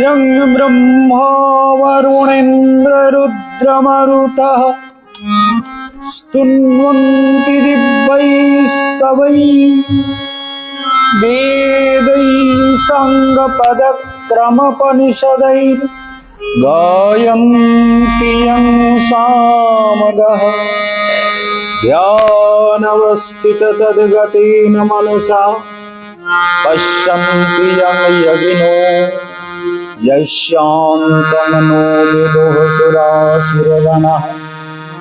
यं ब्रह्मा वरुणेन्द्ररुद्रमरुतः स्तुन्वन्ति दिव्यैस्तवैः वेदैः साङ्गपदक्रमोपनिषदैः गायन्ति यं सामगाः ध्यानावस्थिततद्गतेन मनसा पश्यन्ति यं यगिनो यस्यान्तमनो विदुः सुरासुरगणः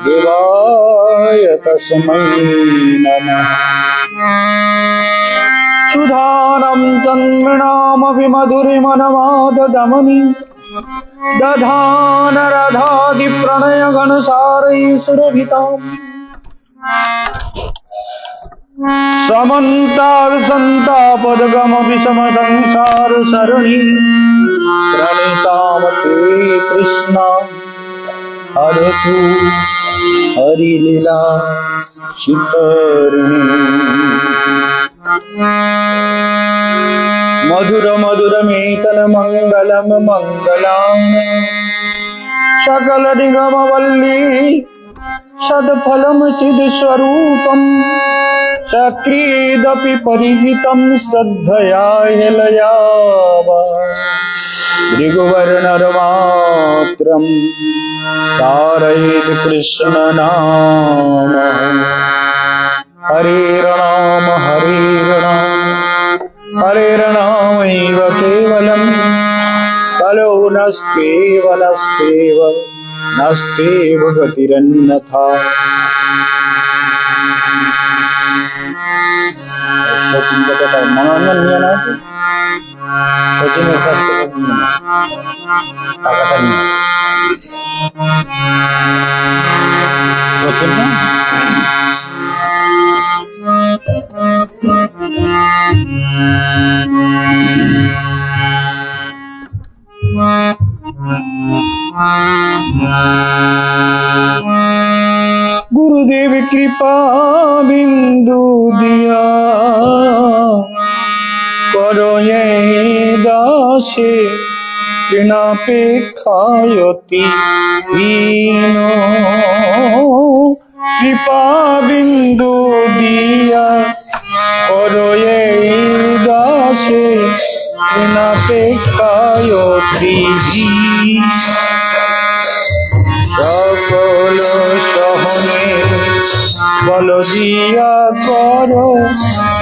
देवाय तस्मै नमः। सुधानं चन्द्रनामपि मधुरिमनमाददमनि दधान राधादिप्रणयगणसारैः सुरभिताम् समन्ताद्सन्तापदगमविषमसंसारसरणि प्रणीतां ते कृष्ण हरे तु हरिलीला शिखरिणी। मधुर मधुरमेतन मंगलम मंगलां सकल निगम वल्ली सद्फलम चिद्स्वरूपम् चक्रीदपि परिहितं श्रद्धया हेलयावा भृगुवर्णरमात्रं तारयेत् कृष्णनाम। हरेर्नाम हरेर्नामैव केवलं कलो नस्तेव गतिरन्यथा। सचिन का मनोरंजन नहीं है सचिन सचिन गुरुदेव कृपा बिंदु दिया करो ये दासे ऋणापेक्षायति हीनो। कृपा बिंदु दिया करो ये दासे ऋणापेक्षायति সকল সহনে বল দিয়া করো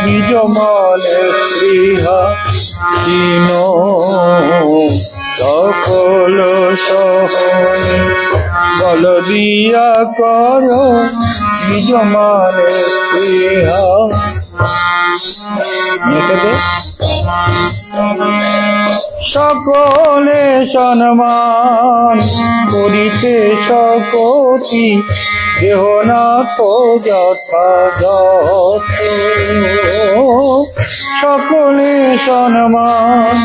নিজ মনে স্পৃহা দীন। সকল সহনে বল দিয়া করো নিজ মনে স্পৃহা। সকলে সম্মান করিতে সকতি দেহনাথ যথাযথ। সকলে সম্মান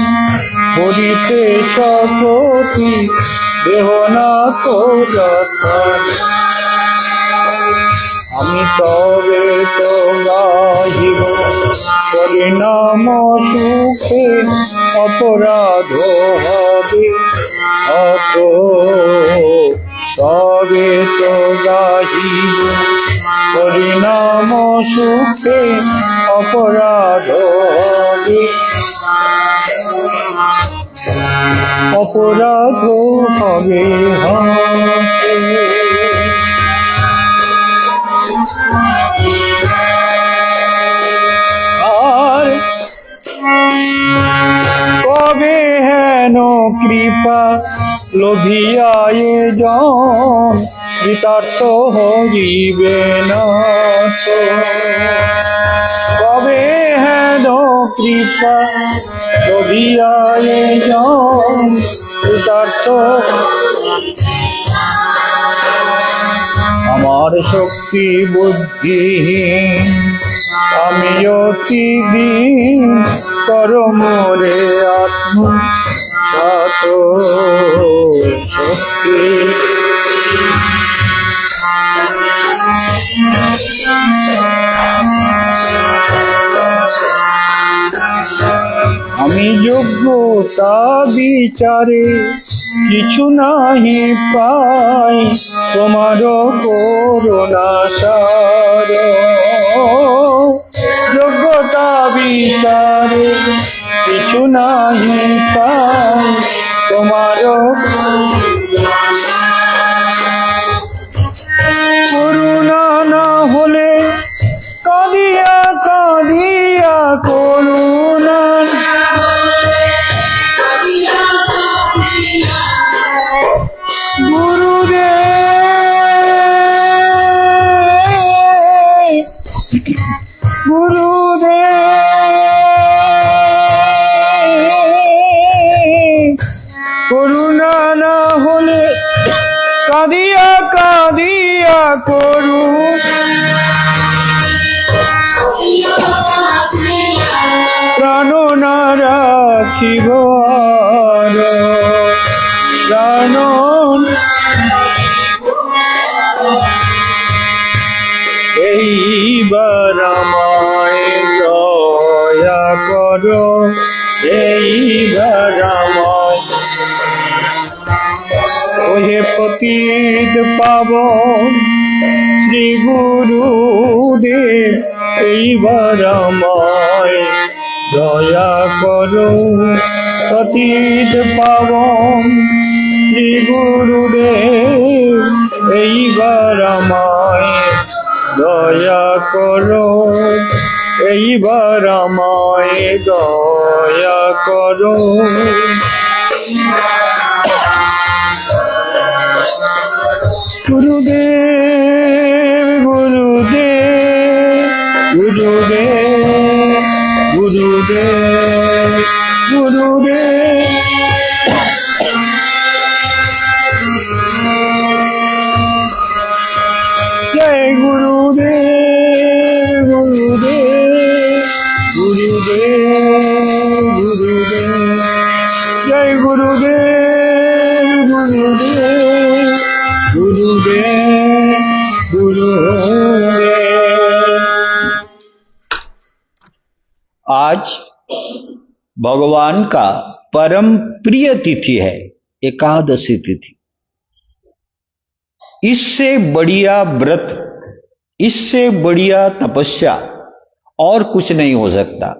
করিতে সকতি দেহনাথ যথাযথ। আমি তবে তো গাহিব পরিণাম সুখে অপরাধ হবে অত। তবে তো গাহিব পরিণাম সুখে অপরাধ হবে অপরাধ হবে আর কবে হেন কৃপা লোভিয়া এ জন কৃতার্থ হইবে না তো। কবে হেন কৃপা লোভিয়া এ জন কৃতার্থ। আমার শক্তি বুদ্ধিহীন আমি অতি দিন করমরে আত্মসাত শক্তি। আমি যোগ্যতা বিচারে কিছু নাহি পাই, তোমার করুণা সার। যোগ্যতা বিচারে কিছু নাহি পাই, তোমার করুণা না হলে কাঁদিয়া কাঁদিয়া করুণা, করুণা না হলে কাঁদিয়া কাঁদিয়া করু, প্রাণ না রাখিব প্রাণ। এইবার আমায় দয়া করো, এইবার আমায়, ওহে পতিত পাবন শ্রী গুরুদেব, এইবার আমায় দয়া করো। পতিত পাবন শ্রী গুরুদেব, এইবার আমায় দয়া করো, এইবার আমায় দয়া করো। গুরুদেব গুরুদেব গুরুদেব গুরুদেব গুরুদেব, জয় গুরুদেব গুরুদেব গুরুদেব গুরুদেব, জয় গুরুদেব গুরুদেব गुरुदेव गुरुदेव। आज भगवान का परम प्रिय तिथि है एकादशी तिथि। इससे बढ़िया व्रत, इससे बढ़िया तपस्या और कुछ नहीं हो सकता।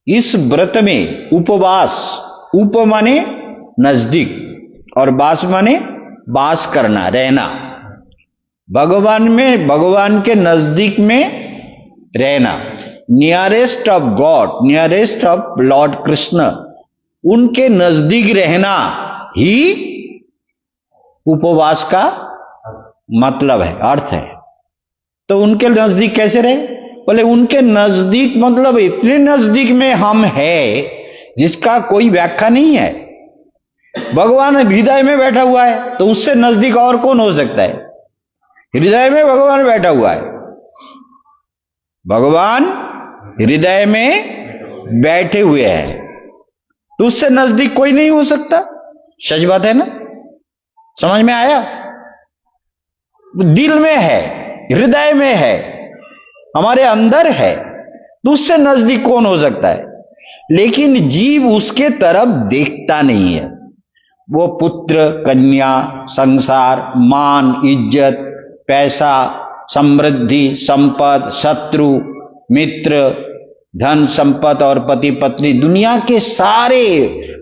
इस व्रत में उपवास, उप माने नजदीक और वास माने वास करना, रहना, भगवान में, भगवान के नजदीक में रहना, nearest of God, nearest of Lord Krishna, उनके नजदीक रहना ही उपवास का मतलब है, अर्थ है। तो उनके नजदीक कैसे रहे? बोले उनके नजदीक मतलब इतने नजदीक में हम हैं जिसका कोई व्याख्या नहीं है। भगवान हृदय में बैठा हुआ है, तो उससे नजदीक और कौन हो सकता है? हृदय में भगवान बैठा हुआ है, भगवान हृदय में बैठे हुए हैं, तो उससे नजदीक कोई नहीं हो सकता। सच बात है ना? समझ में आया? दिल में है, हृदय में है, हमारे अंदर है, तो उससे नजदीक कौन हो सकता है? लेकिन जीव उसके तरफ देखता नहीं है। वो पुत्र, कन्या, संसार, मान, इज्जत, पैसा, समृद्धि, संपद, शत्रु, मित्र, धन संपत्ति और पति पत्नी, दुनिया के सारे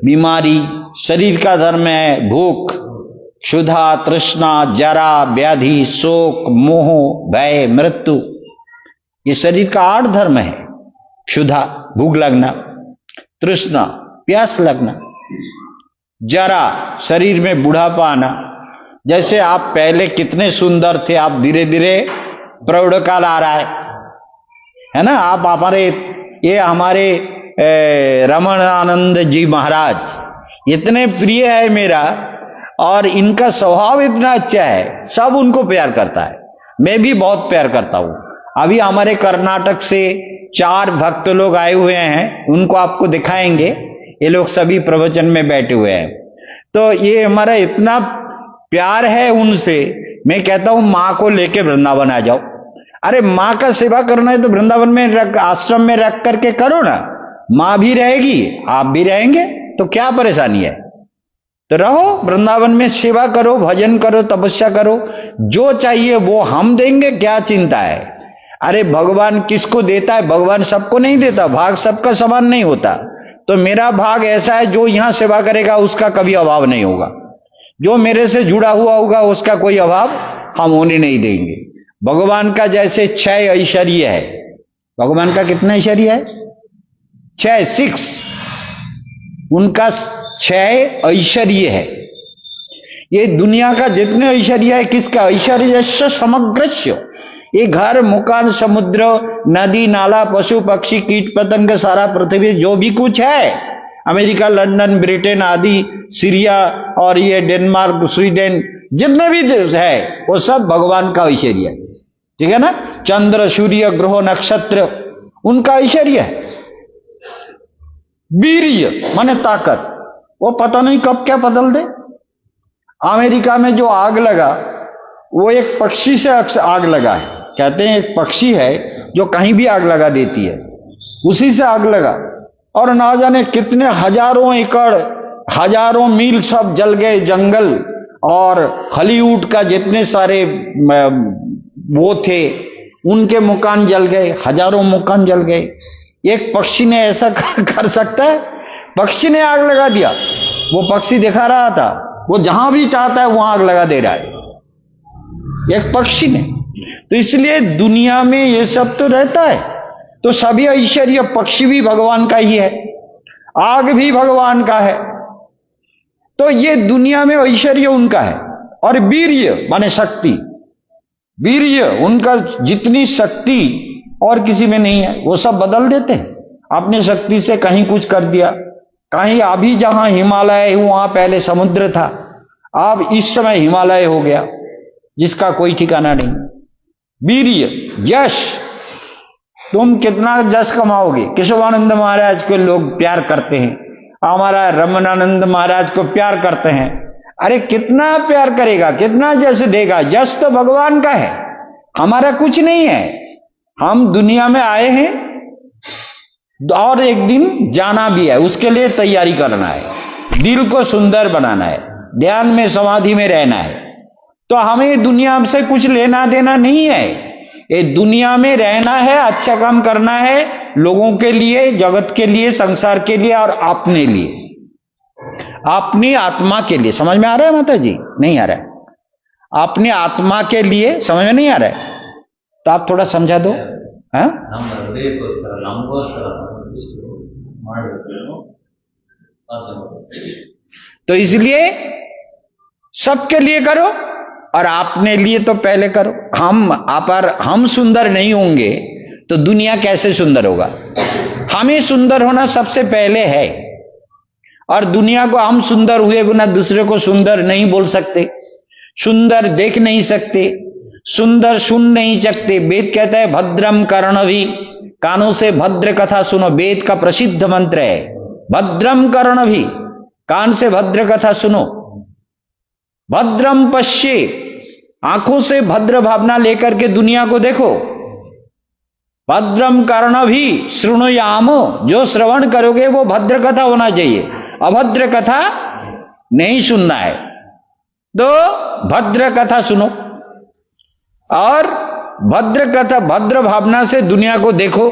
बीमारी, शरीर का धर्म है भूख, क्षुधा, तृष्णा, जरा, व्याधि, शोक, मोह, भय, मृत्यु, ये शरीर का 8 धर्म है। क्षुधा, भूख लगना, तृष्णा, प्यास लगना, जरा, शरीर में बुढ़ापा आना। जैसे आप पहले कितने सुंदर थे, आप धीरे धीरे प्रौढ़ काल आ रहा है ना? आप हमारे रमणानंद जी महाराज इतने प्रिय है मेरा, और इनका स्वभाव इतना अच्छा है, सब उनको प्यार करता है, मैं भी बहुत प्यार करता हूं। अभी हमारे कर्नाटक से 4 भक्त लोग आए हुए हैं, उनको आपको दिखाएंगे। ये लोग सभी प्रवचन में बैठे हुए हैं। तो ये हमारा इतना प्यार है उनसे, मैं कहता हूं माँ को लेके वृंदावन आ जाओ। अरे माँ का सेवा करना है तो वृंदावन में आश्रम में रख करके करो ना, मां भी रहेगी, आप भी रहेंगे, तो क्या परेशानी है? तो रहो वृंदावन में, सेवा करो, भजन करो, तपस्या करो, जो चाहिए वो हम देंगे, क्या चिंता है? अरे भगवान किसको देता है? भगवान सबको नहीं देता, भाग सबका समान नहीं होता। तो मेरा भाग ऐसा है, जो यहां सेवा करेगा उसका कभी अभाव नहीं होगा, जो मेरे से जुड़ा हुआ होगा उसका कोई अभाव हम होने नहीं देंगे। भगवान का जैसे 6 ऐश्वर्य है, भगवान का कितना ऐश्वर्य है? 6 उनका 6 ऐश्वर्य है। ये दुनिया का जितने ऐश्वर्य है, किसका? ऐश्वर्य समग्रस्य। ये घर, मकान, समुद्र, नदी, नाला, पशु पक्षी, कीट पतंग, सारा पृथ्वी, जो भी कुछ है, अमेरिका, लंदन, ब्रिटेन आदि, सीरिया और ये डेनमार्क, स्वीडन, जितने भी देश है वो सब भगवान का ऐश्वर्य है। ठीक है ना? चंद्र, सूर्य, ग्रह, नक्षत्र, उनका ऐश्वर्य है। वीर्य माने ताकत, वो पता नहीं कब क्या बदल दे। अमेरिका में जो आग लगा, वो एक पक्षी से आग लगा है। कहते हैं एक पक्षी है जो कहीं भी आग लगा देती है, उसी से आग लगा, और ना जाने कितने हजारों एकड़, हजारों मील सब जल गए, जंगल और हॉलीवुड का जितने सारे वो थे उनके मकान जल गए, हजारों मकान जल गए। एक पक्षी ने ऐसा कर सकता है? पक्षी ने आग लगा दिया। वो पक्षी दिखा रहा था, वो जहां भी चाहता है वहां आग लगा दे रहा है, एक पक्षी ने। तो इसलिए दुनिया में ये सब तो रहता है, तो सभी ऐश्वर्य, पक्षी भी भगवान का ही है, आग भी भगवान का है, तो ये दुनिया में ऐश्वर्य उनका है। और वीर्य माने शक्ति, वीर्य उनका, जितनी शक्ति और किसी में नहीं है, वो सब बदल देते हैं अपनी शक्ति से। कहीं कुछ कर दिया, कहीं अभी जहां हिमालय है वहां पहले समुद्र था, अब इस समय हिमालय हो गया, जिसका कोई ठिकाना नहीं। वीर्य, यश, तुम कितना यश कमाओगे? केशवानंद महाराज को लोग प्यार करते हैं, हमारा रमनानंद महाराज को प्यार करते हैं। अरे कितना प्यार करेगा, कितना यश देगा? यश तो भगवान का है, हमारा कुछ नहीं है। हम दुनिया में आए हैं और एक दिन जाना भी है, उसके लिए तैयारी करना है, दिल को सुंदर बनाना है, ध्यान में, समाधि में रहना है। तो हमें दुनिया से कुछ लेना देना नहीं है, ये दुनिया में रहना है, अच्छा काम करना है, लोगों के लिए, जगत के लिए, संसार के लिए और अपने लिए, अपनी आत्मा के लिए। समझ में आ रहा है माता जी? नहीं आ रहा है? अपनी आत्मा के लिए समझ में नहीं आ रहा है तो आप थोड़ा समझा दो। तो इसलिए सबके लिए करो और अपने लिए तो पहले करो। हम सुंदर नहीं होंगे तो दुनिया कैसे सुंदर होगा? हमें सुंदर होना सबसे पहले है, और दुनिया को हम सुंदर हुए बिना दूसरे को सुंदर नहीं बोल सकते, सुंदर देख नहीं सकते, सुंदर सुन नहीं सकते। वेद कहता है भद्रम कर्णभी, कानों से भद्र कथा सुनो, वेद का प्रसिद्ध मंत्र है भद्रम कर्णभी, कान से भद्र कथा सुनो। भद्रम पश्ये, आंखों से भद्र भावना लेकर के दुनिया को देखो। भद्रम कर्णभी शृणुयामो, जो श्रवण करोगे वो भद्र कथा होना चाहिए, अभद्र कथा नहीं सुनना है। तो भद्र कथा सुनो और भद्र कथा, भद्र भावना से दुनिया को देखो।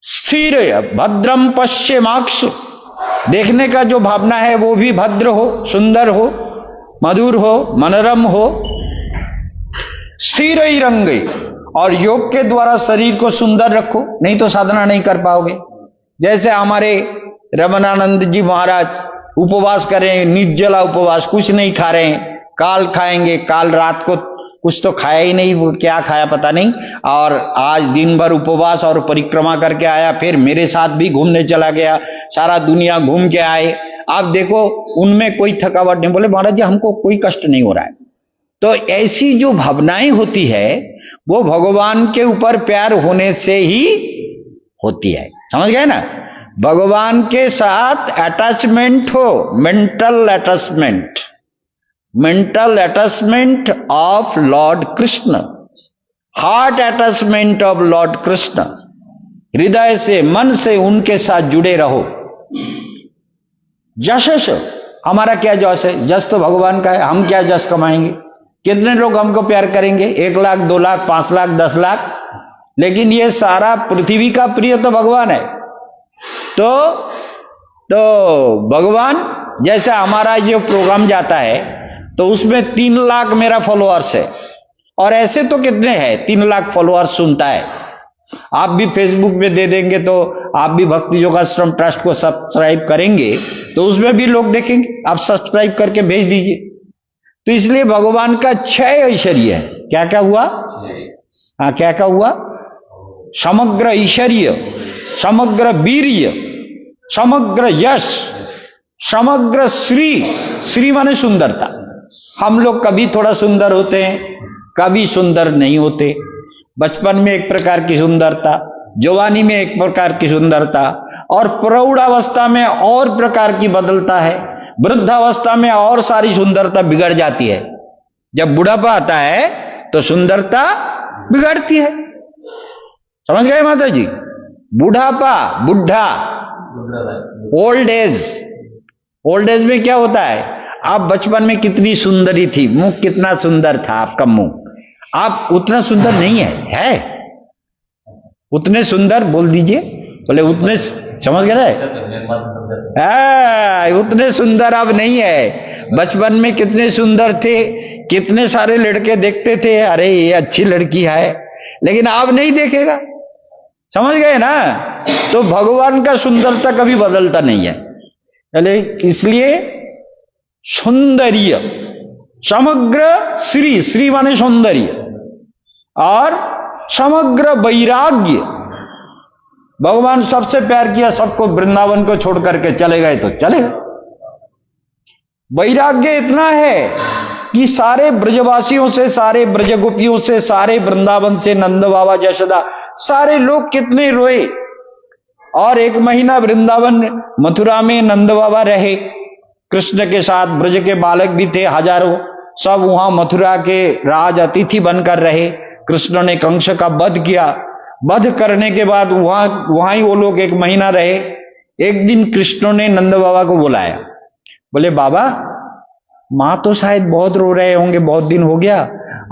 स्थिर भद्रम पश्येमाक्षु, देखने का जो भावना है वो भी भद्र हो, सुंदर हो, मधुर हो, मनोरम हो। स्थिर ही रंग, और योग के द्वारा शरीर को सुंदर रखो, नहीं तो साधना नहीं कर पाओगे। जैसे हमारे रमनानंद जी महाराज उपवास करें, निर्जला उपवास, कुछ नहीं खा रहे हैं, काल खाएंगे, काल रात को कुछ तो खाया ही नहीं, वो क्या खाया पता नहीं, और आज दिन भर उपवास और परिक्रमा करके आया, फिर मेरे साथ भी घूमने चला गया, सारा दुनिया घूम के आए। आप देखो उनमें कोई थकावट नहीं, बोले महाराज जी हमको कोई कष्ट नहीं हो रहा है। तो ऐसी जो भावनाएं होती है वो भगवान के ऊपर प्यार होने से ही होती है। समझ गए ना? भगवान के साथ अटैचमेंट हो, mental attachment, mental attachment of Lord Krishna, heart attachment of Lord Krishna, हृदय से, मन से उनके साथ जुड़े रहो। जश, हमारा क्या जश है? जश तो भगवान का है, हम क्या जश कमाएंगे? कितने लोग हमको प्यार करेंगे? 1 लाख, 2 लाख, 5 लाख, 10 लाख, लेकिन ये सारा पृथ्वी का प्रिय तो भगवान है। तो भगवान, जैसे हमारा जो प्रोग्राम जाता है तो उसमें 3 लाख मेरा फॉलोअर्स है, और ऐसे तो कितने हैं 3 लाख फॉलोअर्स सुनता है। आप भी फेसबुक पे दे देंगे तो आप भी भक्ति योगाश्रम ट्रस्ट को सब्सक्राइब करेंगे तो उसमें भी लोग देखेंगे, आप सब्सक्राइब करके भेज दीजिए। तो इसलिए भगवान का 6 ऐश्वर्य है। क्या क्या हुआ? हाँ, क्या क्या हुआ? समग्र ऐश्वर्य, समग्र वीर्य, समग्र यश, समग्र श्री। श्री माने सुंदरता। हम लोग कभी थोड़ा सुंदर होते हैं, कभी सुंदर नहीं होते। बचपन में एक प्रकार की सुंदरता, जवानी में एक प्रकार की सुंदरता, और प्रौढ़ावस्था में और प्रकार की बदलता है। वृद्धावस्था में और सारी सुंदरता बिगड़ जाती है। जब बुढ़ापा आता है तो सुंदरता बिगड़ती है। समझ गए माता जी? बुढ़ापा, बुढ़ा, ओल्ड एज। ओल्ड एज में क्या होता है? आप बचपन में कितनी सुंदरी थी, मुंह कितना सुंदर था आपका मुंह, आप उतना सुंदर नहीं है उतने सुंदर बोल दीजिए, बोले उतने, समझ गए? उतने सुंदर अब नहीं है। बचपन में कितने सुंदर थे, कितने सारे लड़के देखते थे, अरे ये अच्छी लड़की है, लेकिन अब नहीं देखेगा। समझ गए ना? तो भगवान का सुंदरता कभी बदलता नहीं है। चले, इसलिए सौंदर्य, समग्र श्री, श्री माने सौंदर्य, और समग्र वैराग्य। भगवान सबसे प्यार किया सबको, वृंदावन को छोड़ करके चले गए तो चले गए। वैराग्य इतना है कि सारे ब्रजवासियों से, सारे ब्रजगोपियों से, सारे वृंदावन से, नंद बाबा, यशोदा, सारे लोग कितने रोए। और 1 महीना वृंदावन मथुरा में नंद बाबा रहे कृष्ण के साथ। ब्रज के बालक भी थे हजारों, सब वहां मथुरा के राज अतिथि बनकर रहे। कृष्ण ने कंस का वध किया। वध करने के बाद वहां ही वो लोग 1 महीना रहे। एक दिन कृष्ण ने नंद बाबा को बुलाया, बोले बाबा, मां तो शायद बहुत रो रहे होंगे, बहुत दिन हो गया,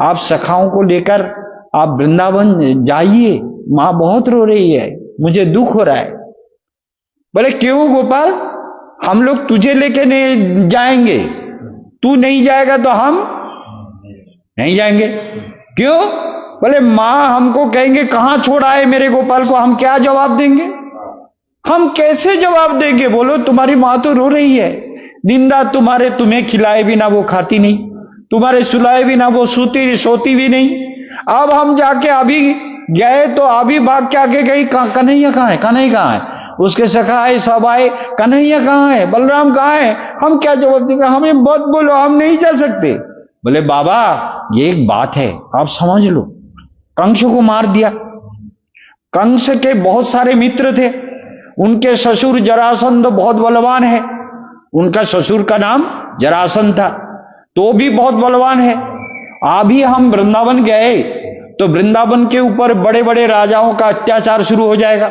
आप सखाओं को लेकर आप वृंदावन जाइए, मां बहुत रो रही है, मुझे दुख हो रहा है। बोले क्यों गोपाल, हम लोग तुझे लेके नहीं जाएंगे, तू नहीं जाएगा तो हम नहीं जाएंगे। क्यों? बोले मां हमको कहेंगे कहां छोड़ा है मेरे गोपाल को, हम क्या जवाब देंगे, हम कैसे जवाब देंगे? बोलो तुम्हारी मां तो रो रही है, दिन रात तुम्हें खिलाए बिना वो खाती नहीं, तुम्हारे सुलाए बिना वो सोती भी नहीं। अब हम जाके अभी गए तो अभी भाग के आके गई, कन्हैया कहां है, कन्हैया कहां है? उसके सखा आए, सब आए, कन्हैया कहां है, बलराम कहां है? हम क्या जवाब देंगे? हमें मत बोलो, हम नहीं जा सकते। बोले बाबा ये एक बात है, आप समझ लो, कंस को मार दिया। कंस के बहुत सारे मित्र थे, उनके ससुर जरासंध बहुत बलवान है, उनका ससुर का नाम जरासंध था, तो भी बहुत बलवान है। अभी हम वृंदावन गए तो वृंदावन के ऊपर बड़े बड़े राजाओं का अत्याचार शुरू हो जाएगा।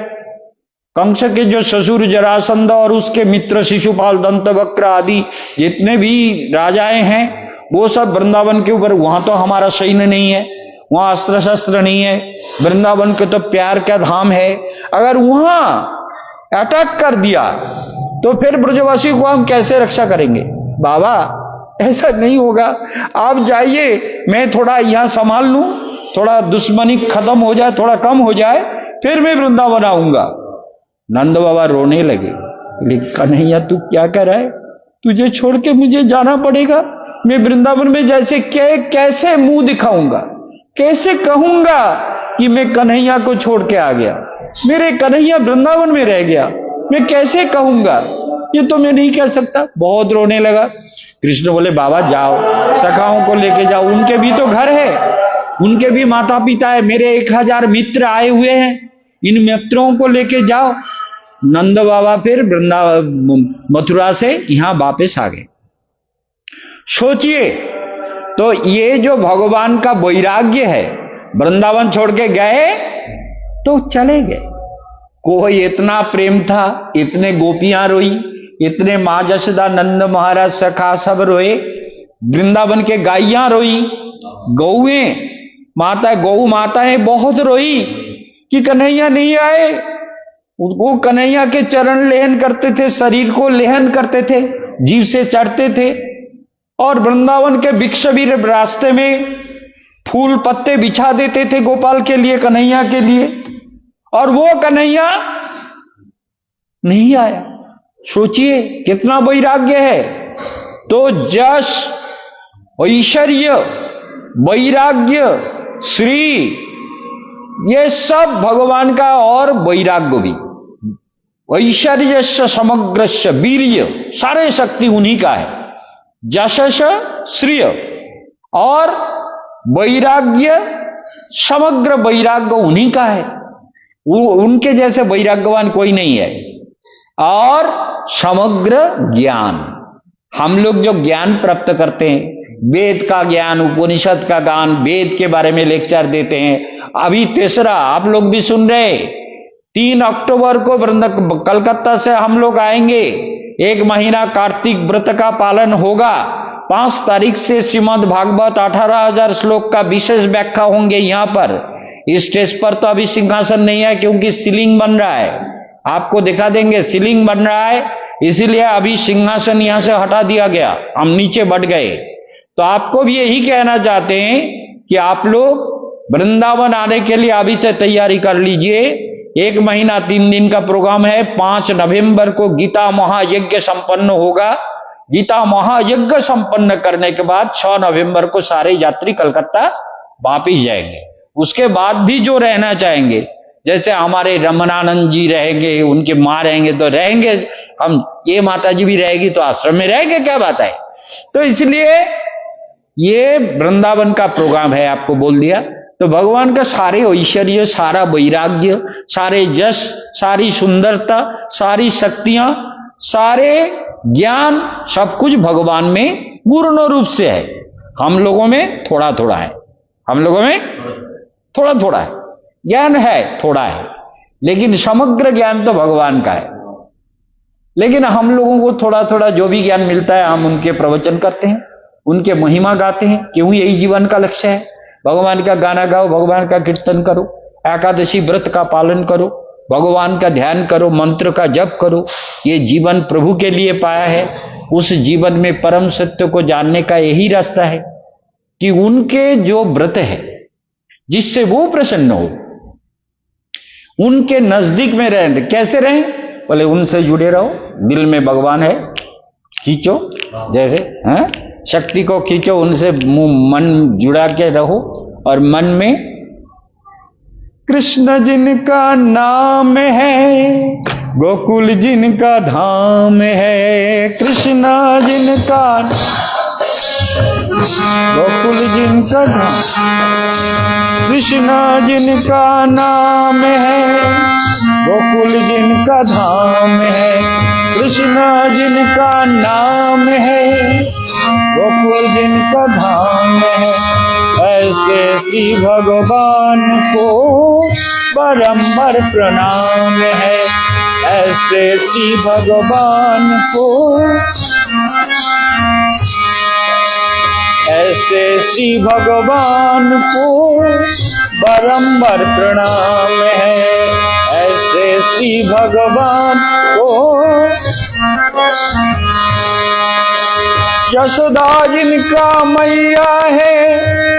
कंस के जो ससुर जरासंध और उसके मित्र शिशुपाल, दंतवक्र आदि जितने भी राजाएं हैं वो सब वृंदावन के ऊपर, वहां तो हमारा सैन्य नहीं है, वहां अस्त्र शस्त्र नहीं है, वृंदावन के तो प्यार का धाम है, अगर वहां अटैक कर दिया तो फिर ब्रजवासी को हम कैसे रक्षा करेंगे? बाबा ऐसा नहीं होगा, आप जाइए, मैं थोड़ा यहां संभाल लूं, थोड़ा दुश्मनी खत्म हो जाए, थोड़ा कम हो जाए, फिर मैं वृंदावन आऊंगा। नंद बाबा रोने लगे, कन्हैया तू क्या कर रहा है, तुझे छोड़ के मुझे जाना पड़ेगा, मैं वृंदावन में जैसे कैसे मुंह दिखाऊंगा, कैसे कहूंगा कि मैं कन्हैया को छोड़ के आ गया, मेरे कन्हैया वृंदावन में रह गया, मैं कैसे कहूंगा, ये तो मैं नहीं कह सकता। बहुत रोने लगा। कृष्ण बोले बाबा जाओ, सखाओं को लेके जाओ, उनके भी तो घर है, उनके भी माता पिता है, मेरे 1000 मित्र आए हुए हैं, इन मित्रों को लेके जाओ। नंद बाबा फिर मथुरा से यहां वापस आ गए। सोचिए, तो ये जो भगवान का वैराग्य है, वृंदावन छोड़ के गए तो चले गए, कोई इतना प्रेम था, इतने गोपियां रोई, इतने मां जसोदा, नंद महाराज, सखा सब रोए, वृंदावन के गाइयां रोई, गौएं माता, गौ माताएं बहुत रोई कि कन्हैया नहीं आए। वो कन्हैया के चरण लेहन करते थे, शरीर को लेहन करते थे, जीव से चढ़ते थे, और वृंदावन के वृक्ष भी रास्ते में फूल पत्ते बिछा देते थे गोपाल के लिए, कन्हैया के लिए, और वो कन्हैया नहीं आया। सोचिए कितना वैराग्य है। तो जश, ऐश्वर्य, वैराग्य, श्री, ये सब भगवान का, और वैराग्य भी, ऐश्वर्य समग्रस्य वीर्य, सारे शक्ति उन्हीं का है, जशस श्रेय, और वैराग्य, समग्र वैराग्य उन्हीं का है। उनके जैसे वैराग्यवान कोई नहीं है। और समग्र ज्ञान, हम लोग जो ज्ञान प्राप्त करते हैं, वेद का ज्ञान, उपनिषद का ज्ञान, वेद के बारे में लेक्चर देते हैं। अभी तीसरा आप लोग भी सुन रहे, 3 अक्टूबर को कलकत्ता से हम लोग आएंगे, 1 महीना कार्तिक व्रत का पालन होगा। 5 तारीख से श्रीमद् भागवत 18,000 श्लोक का विशेष व्याख्या होंगे यहाँ पर। इस स्टेज पर तो अभी सिंहासन नहीं है क्योंकि सीलिंग बन रहा है, आपको दिखा देंगे, सीलिंग बन रहा है, इसीलिए अभी सिंहासन यहां से हटा दिया गया, हम नीचे बढ़ गए। तो आपको भी यही कहना चाहते हैं कि आप लोग वृंदावन आने के लिए अभी से तैयारी कर लीजिए। 1 महीना 3 दिन का प्रोग्राम है। 5 नवंबर को गीता महायज्ञ संपन्न होगा। गीता महायज्ञ संपन्न करने के बाद 6 नवंबर को सारे यात्री कलकत्ता वापिस जाएंगे। उसके बाद भी जो रहना चाहेंगे, जैसे हमारे रमनानंद जी रहेंगे, उनके मां रहेंगे तो रहेंगे, हम ये माता जी भी रहेगी तो आश्रम में रहेंगे, क्या बात है। तो इसलिए ये वृंदावन का प्रोग्राम है, आपको बोल दिया। तो भगवान का सारे ऐश्वर्य, सारा वैराग्य, सारे जस, सारी सुंदरता, सारी शक्तियां, सारे ज्ञान, सब कुछ भगवान में पूर्ण रूप से है। हम लोगों में थोड़ा थोड़ा है, हम लोगों में थोड़ा थोड़ा है, ज्ञान है थोड़ा है, लेकिन समग्र ज्ञान तो भगवान का है। लेकिन हम लोगों को थोड़ा थोड़ा जो भी ज्ञान मिलता है, हम उनके प्रवचन करते हैं, उनके महिमा गाते हैं। क्यों? यही जीवन का लक्ष्य है। भगवान का गाना गाओ, भगवान का कीर्तन करो, एकादशी व्रत का पालन करो, भगवान का ध्यान करो, मंत्र का जप करो। ये जीवन प्रभु के लिए पाया है। उस जीवन में परम सत्य को जानने का यही रास्ता है कि उनके जो व्रत है जिससे वो प्रसन्न हो, उनके नजदीक में रहें। कैसे रहें? बोले उनसे जुड़े रहो, दिल में भगवान है, खींचो, जैसे शक्ति को खींचो, उनसे मन जुड़ा के रहो, और मन में कृष्ण जिनका नाम है, गोकुल जिनका धाम है, कृष्ण जिनका गोकुल जिनका धाम, कृष्ण जिनका नाम है, गोकुल जिनका धाम है, कृष्ण जिनका नाम है, गोकुल जिनका धाम है। ऐसे श्री भगवान को बारंबार प्रणाम है, ऐसे श्री भगवान को, ऐसे श्री भगवान को बारंबार प्रणाम है, ऐसे श्री भगवान को। यशोदा जिनका मैया है,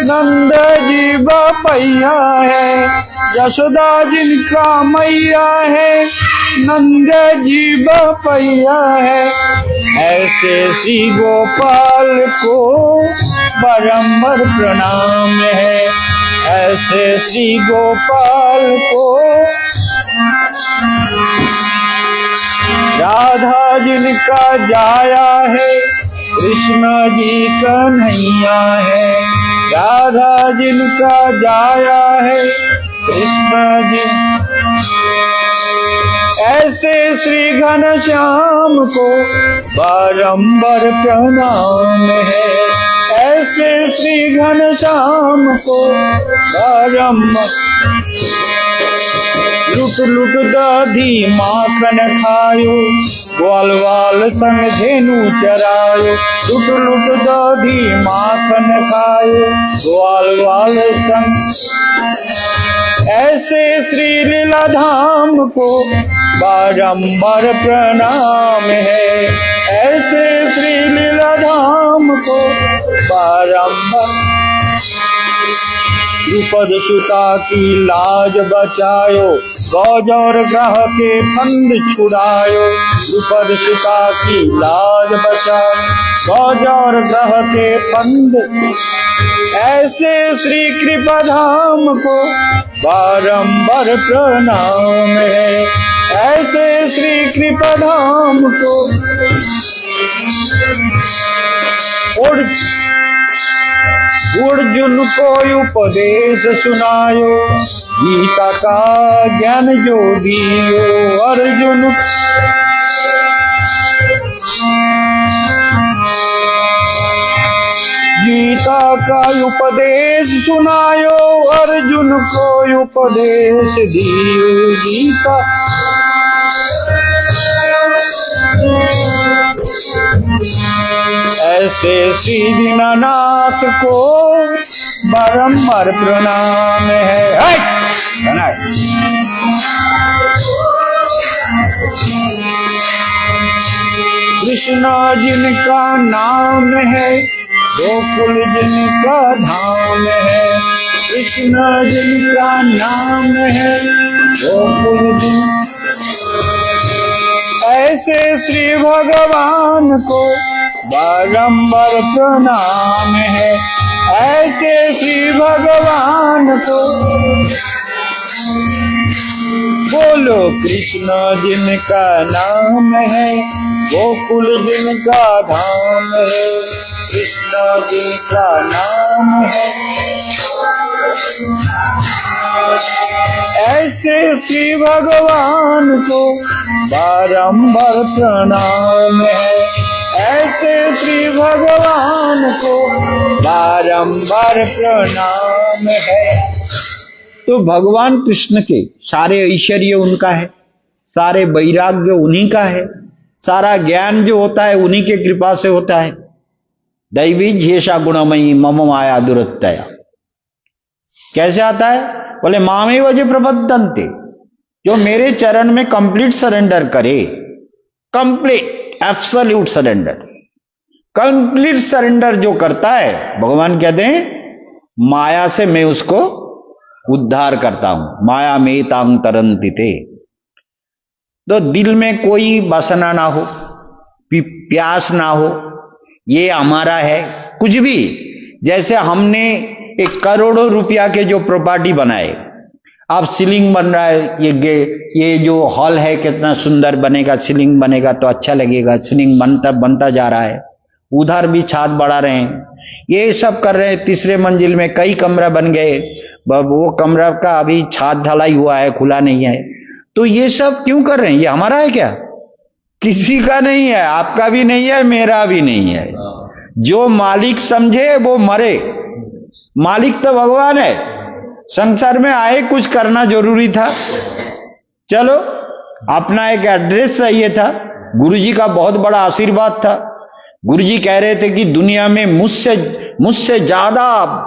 नंद जी बपैया है, यशोदा जिनका मैया है, नंद जी बपैया है। ऐसे श्री गोपाल को बारंबार प्रणाम है, ऐसे श्री गोपाल को। राधा जिनका जाया है, कृष्ण जी कन्हैया है, राधा जिनका जाया है, कृष्ण जी। ऐसे श्री घनश्याम को बारंबार प्रणाम है, ऐसे श्री घनश्याम को बारंबार। लुट लुट दधी माखन खायो, ग्वाल वाल संग धेनु चरायो। लुट लुट दधी माखन खायो, ग्वाल वाल संग। ऐसे श्री लीला धाम को बारंबार प्रणाम है। ऐसे श्री लीला धाम को बारंबार। द्रुपद सुता की लाज बचायो, गौज और ग्रह के फंद छुड़ायो। द्रुपद सुता की लाज बचायो, गौज और ग्रह के फंद। ऐसे श्री कृपा धाम को बारंबार प्रणाम है। ऐसे श्री कृपा धाम को। अर्जुन को उपदेश सुनायो, गीता का ज्ञान जो दियो। अर्जुन गीता का उपदेश सुनायो, अर्जुन को उपदेश दियो। गीता ऐसे श्री दीनानाथ को बारंबार प्रणाम है। कृष्ण जिनका नाम है, गोकुल जिनका धाम है। कृष्ण जिनका नाम है, गोकुल जिन। ऐसे श्री भगवान को बारंबार प्रणाम है। ऐसे श्री भगवान को। बोलो कृष्ण जिनका नाम है, गोकुल जिनका धाम है। कृष्ण जिनका नाम है। ऐसे श्री भगवान को बारंबार प्रणाम है। ऐसे श्री भगवान को बारंबार प्रणाम है। तो भगवान कृष्ण के सारे ऐश्वर्य उनका है, सारे वैराग्य उन्हीं का है, सारा ज्ञान जो होता है उन्हीं के कृपा से होता है। दैवी झेषा गुणमयी मम माया दुरत्यया। कैसे आता है? बोले मामे वजे प्रबद्धन्ते, जो मेरे चरण में कंप्लीट सरेंडर करे। Complete absolute surrender, complete surrender जो करता है, भगवान कहते हैं माया से मैं उसको उद्धार करता हूं। माया में तांग तरंति ते। तो दिल में कोई वासना ना हो, प्यास ना हो, ये हमारा है कुछ भी। जैसे हमने एक करोड़ों रुपया के जो प्रॉपर्टी बनाए, अब सीलिंग बन रहा है, ये जो हॉल है कितना सुंदर बनेगा, सीलिंग बनेगा तो अच्छा लगेगा, सीलिंग बनता जा रहा है। उधर भी छत बढ़ा रहे हैं, ये सब कर रहे हैं। तीसरे मंजिल में कई कमरा बन गए, वो कमरा का अभी छत ढलाई हुआ है, खुला नहीं है। तो ये सब क्यों कर रहे हैं? ये हमारा है क्या? किसी का नहीं है, आपका भी नहीं है, मेरा भी नहीं है। जो मालिक समझे वो मरे। मालिक तो भगवान है। संसार में आए कुछ करना जरूरी था, चलो अपना एक एड्रेस चाहिए था। गुरुजी का बहुत बड़ा आशीर्वाद था। गुरुजी कह रहे थे कि दुनिया में मुझसे ज्यादा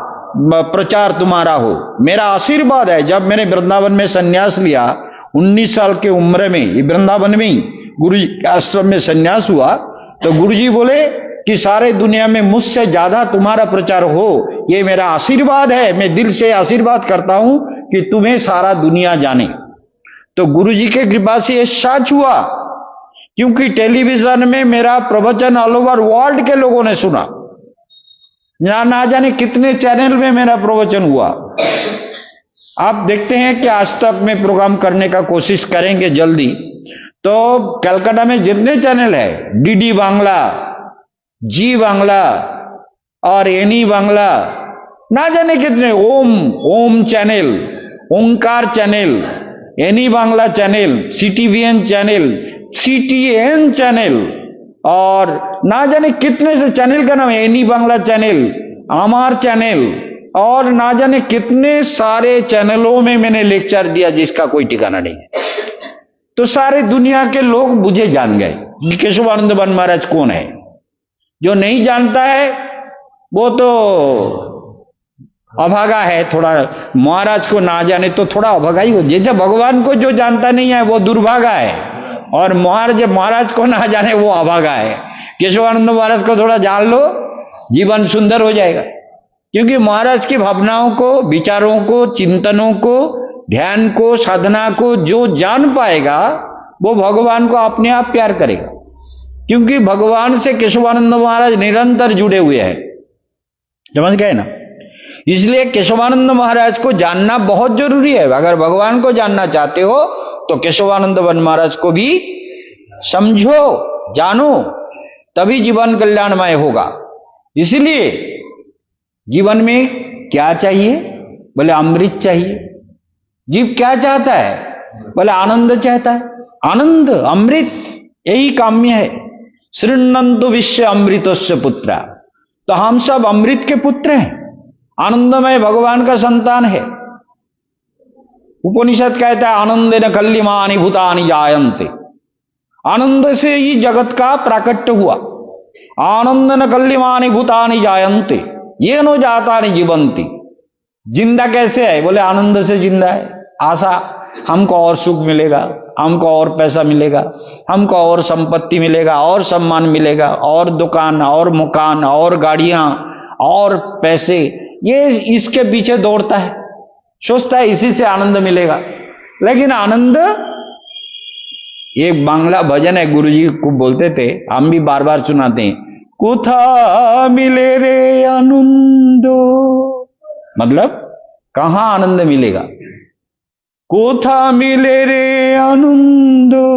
प्रचार तुम्हारा हो, मेरा आशीर्वाद है। जब मैंने वृंदावन में संन्यास लिया 19 साल के उम्र में, वृंदावन में ही गुरुजी के आश्रम में संन्यास हुआ, तो गुरुजी बोले कि सारे दुनिया में मुझसे ज्यादा तुम्हारा प्रचार हो, ये मेरा आशीर्वाद है। मैं दिल से आशीर्वाद करता हूं कि तुम्हें सारा दुनिया जाने। तो गुरुजी के कृपा से ये सच हुआ, क्योंकि टेलीविजन में मेरा प्रवचन ऑल ओवर वर्ल्ड के लोगों ने सुना। ना जाने कितने चैनल में मेरा प्रवचन हुआ। आप देखते हैं कि आज तक में प्रोग्राम करने का कोशिश करेंगे जल्दी। तो कलकत्ता में जितने चैनल है, डीडी बांग्ला, जी बांग्ला और एनी बांग्ला, ना जाने कितने, ओम चैनल, ओंकार चैनल, एनी Bangla channel, CTVN channel, CTN channel और ना जाने कितने से चैनल का नाम है। एनी बांग्ला चैनल, आमार चैनल, और ना जाने कितने सारे चैनलों में मैंने लेक्चर दिया जिसका कोई ठिकाना नहीं है। तो सारे दुनिया के लोग मुझे जान गए कि केशवानंद बन महाराज कौन है। जो नहीं जानता है वो तो अभागा है, थोड़ा महाराज को ना जाने तो थोड़ा अभागा ही हो। जैसे भगवान को जो जानता नहीं है वो दुर्भागा है, और महाराज को ना जाने वो अभागा है। केशवानंद महाराज को थोड़ा जान लो, जीवन सुंदर हो जाएगा। क्योंकि महाराज की भावनाओं को, विचारों को, चिंतनों को, ध्यान को, साधना को जो जान पाएगा वो भगवान को अपने आप प्यार करेगा। क्योंकि भगवान से केशवानंद महाराज निरंतर जुड़े हुए हैं, समझ गए ना। इसलिए केशवानंद महाराज को जानना बहुत जरूरी है। अगर भगवान को जानना चाहते हो तो केशवानंद बन महाराज को भी समझो, जानो, तभी जीवन कल्याणमय होगा। इसलिए जीवन में क्या चाहिए? बोले अमृत चाहिए। जीव क्या चाहता है? बोले आनंद चाहता है। आनंद, अमृत, यही काम्य है। शृण्वन्तु विश्व अमृतस्य पुत्रा। तो हम सब अमृत के पुत्र हैं, आनंदमय भगवान का संतान है। उपनिषद कहता है आनंदेन कल्यमानि भूतानि जायन्ते। आनंद से ही जगत का प्राकट्य हुआ। आनंदेन कल्यमानि भूतानि जायन्ते ये नो जातानि जीवन्ति। जिंदा कैसे है? बोले आनंद से जिंदा है। आशा हमको और सुख मिलेगा, हमको और पैसा मिलेगा, हमको और संपत्ति मिलेगा, और सम्मान मिलेगा, और दुकान, और मकान, और गाड़ियां, और पैसे, ये इसके पीछे दौड़ता है, सोचता है इसी से आनंद मिलेगा। लेकिन आनंद, एक बांग्ला भजन है, गुरुजी को बोलते थे, हम भी बार बार सुनाते हैं, कुथा मिले रे आनंदो। मतलब कहां आनंद मिलेगा? कोथा मिले रे आनंदो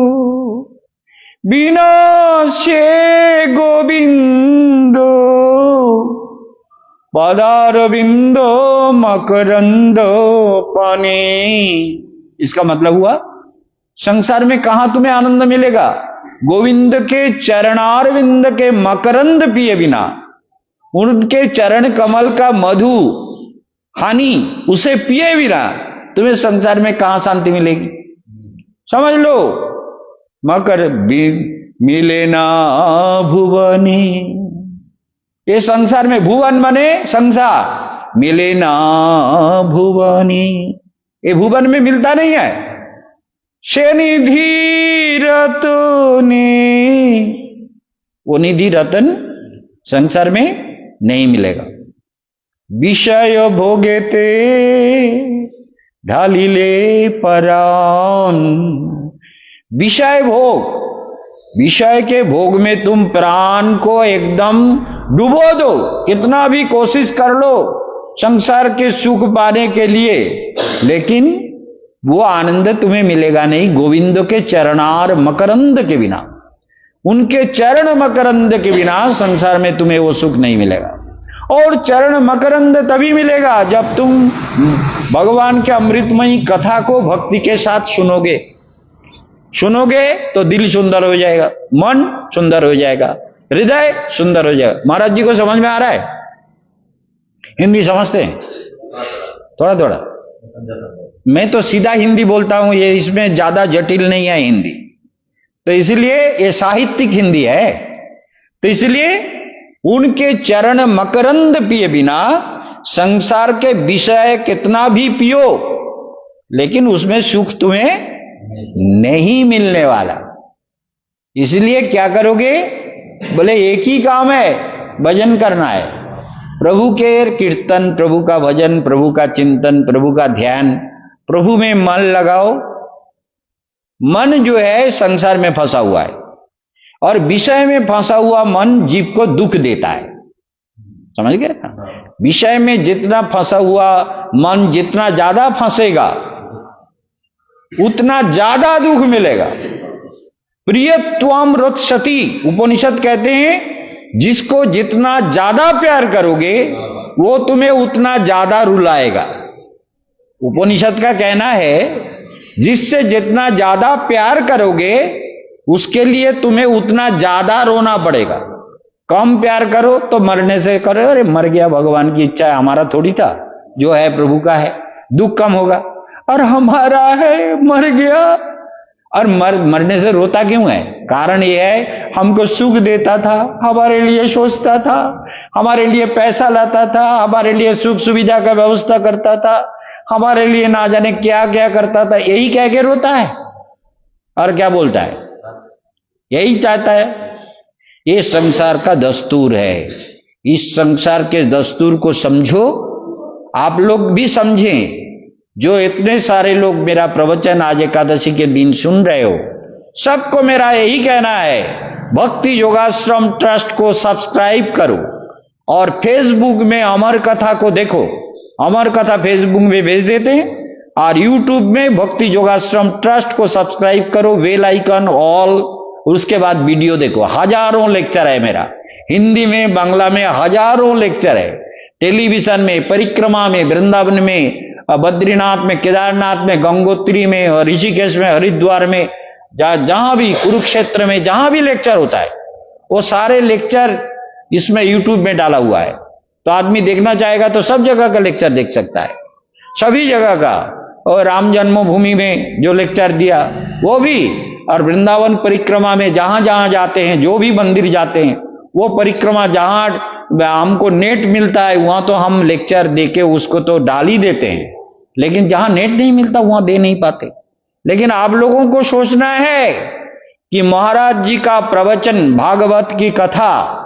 बिना से गोविंदो पदारविंदो मकरंदो पानी। इसका मतलब हुआ संसार में कहां तुम्हें आनंद मिलेगा? गोविंद के चरणारविंद के मकरंद पिए बिना, उनके चरण कमल का मधु हानि उसे पिए बिना तुम्हें संसार में कहां शांति मिलेगी? समझ लो, मकर मिले ना भुवनी। ये संसार में, भुवन माने संसार, मिले ना भुवनी, ये भुवन में मिलता नहीं है। से निधि रतने, वो निधि रतन संसार में नहीं मिलेगा। विषय भोगेते ढालिले परान। विषय भोग, विषय के भोग में तुम प्राण को एकदम डुबो दो, कितना भी कोशिश कर लो संसार के सुख पाने के लिए, लेकिन वो आनंद तुम्हें मिलेगा नहीं गोविंद के चरणार मकरंद के बिना। उनके चरण मकरंद के बिना संसार में तुम्हें वो सुख नहीं मिलेगा। और चरण मकरंद तभी मिलेगा जब तुम भगवान के अमृतमयी कथा को भक्ति के साथ सुनोगे। सुनोगे तो दिल सुंदर हो जाएगा, मन सुंदर हो जाएगा, हृदय सुंदर हो जाएगा। महाराज जी को समझ में आ रहा है? हिंदी समझते हैं? थोड़ा थोड़ा। मैं तो सीधा हिंदी बोलता हूं, ये इसमें ज्यादा जटिल नहीं है हिंदी, तो इसलिए ये साहित्यिक हिंदी है। तो इसलिए उनके चरण मकरंद पिए बिना संसार के विषय कितना भी पियो, लेकिन उसमें सुख तुम्हें नहीं मिलने वाला। इसलिए क्या करोगे? बोले एक ही काम है, भजन करना है। प्रभु के कीर्तन, प्रभु का भजन, प्रभु का चिंतन, प्रभु का ध्यान, प्रभु में मन लगाओ। मन जो है संसार में फंसा हुआ है, और विषय में फंसा हुआ मन जीव को दुख देता है। समझ गए ना? विषय में जितना फंसा हुआ मन जितना ज्यादा फंसेगा उतना ज्यादा दुख मिलेगा। प्रियत्वम रत्सति, उपनिषद कहते हैं जिसको जितना ज्यादा प्यार करोगे वो तुम्हें उतना ज्यादा रुलाएगा। उपनिषद का कहना है जिससे जितना ज्यादा प्यार करोगे उसके लिए तुम्हें उतना ज्यादा रोना पड़ेगा। कम प्यार करो तो मरने से करो, अरे मर गया, भगवान की इच्छा है, हमारा थोड़ी था। जो है प्रभु का है, दुख कम होगा। और हमारा है, मर गया। और मरने से रोता क्यों है? कारण यह है, हमको सुख देता था, हमारे लिए सोचता था, हमारे लिए पैसा लाता था, हमारे लिए सुख सुविधा का व्यवस्था करता था, हमारे लिए ना जाने क्या क्या करता था, यही कह के रोता है। और क्या बोलता है? यही चाहता है। ये संसार का दस्तूर है। इस संसार के दस्तूर को समझो, आप लोग भी समझें। जो इतने सारे लोग मेरा प्रवचन आज एकादशी के दिन सुन रहे हो, सबको मेरा यही कहना है, भक्ति योगाश्रम ट्रस्ट को सब्सक्राइब करो और फेसबुक में अमर कथा को देखो। अमर कथा फेसबुक में भेज देते हैं, और यूट्यूब में भक्ति योगाश्रम ट्रस्ट को सब्सक्राइब करो, बेल आइकन ऑल, उसके बाद वीडियो देखो। हजारों लेक्चर है मेरा, हिंदी में, बांग्ला में हजारों लेक्चर है। टेलीविजन में, परिक्रमा में, वृंदावन में, बद्रीनाथ में, केदारनाथ में, गंगोत्री में, और ऋषिकेश में, हरिद्वार में, जहां भी, कुरुक्षेत्र में, जहां भी लेक्चर होता है, वो सारे लेक्चर इसमें यूट्यूब में डाला हुआ है। तो आदमी देखना चाहेगा तो सब जगह का लेक्चर देख सकता है, सभी जगह का। और राम जन्मभूमि में जो लेक्चर दिया वो भी, और वृंदावन परिक्रमा में जहां जहां जाते हैं, जो भी मंदिर जाते हैं, वो परिक्रमा जहां हमको नेट मिलता है वहां तो हम लेक्चर देके उसको तो डाल ही देते हैं, लेकिन जहां नेट नहीं मिलता वहां दे नहीं पाते। लेकिन आप लोगों को सोचना है कि महाराज जी का प्रवचन, भागवत की कथा,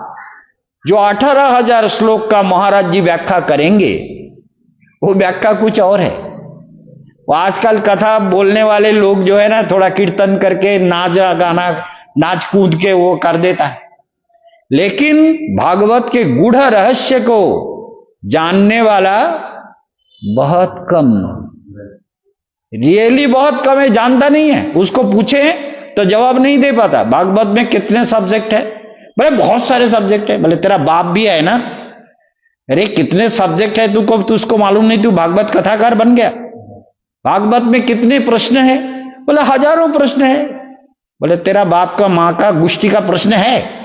जो 18,000 श्लोक का महाराज जी व्याख्या करेंगे, वो व्याख्या कुछ और है। वो आजकल कथा बोलने वाले लोग जो है ना, थोड़ा कीर्तन करके, नाच गाना, नाच कूद के वो कर देता है, लेकिन भागवत के गूढ़ रहस्य को जानने वाला बहुत कम, रियली बहुत कम है, जानता नहीं है। उसको पूछे तो जवाब नहीं दे पाता। भागवत में कितने सब्जेक्ट है? बोले बहुत सारे सब्जेक्ट है। बोले तेरा बाप भी है ना? अरे कितने सब्जेक्ट है तुमको, तुझको मालूम नहीं, तू भागवत कथाकार बन गया? भागवत में कितने प्रश्न है? बोले हजारों प्रश्न है। बोले तेरा बाप का, मां का गुष्टी का प्रश्न है?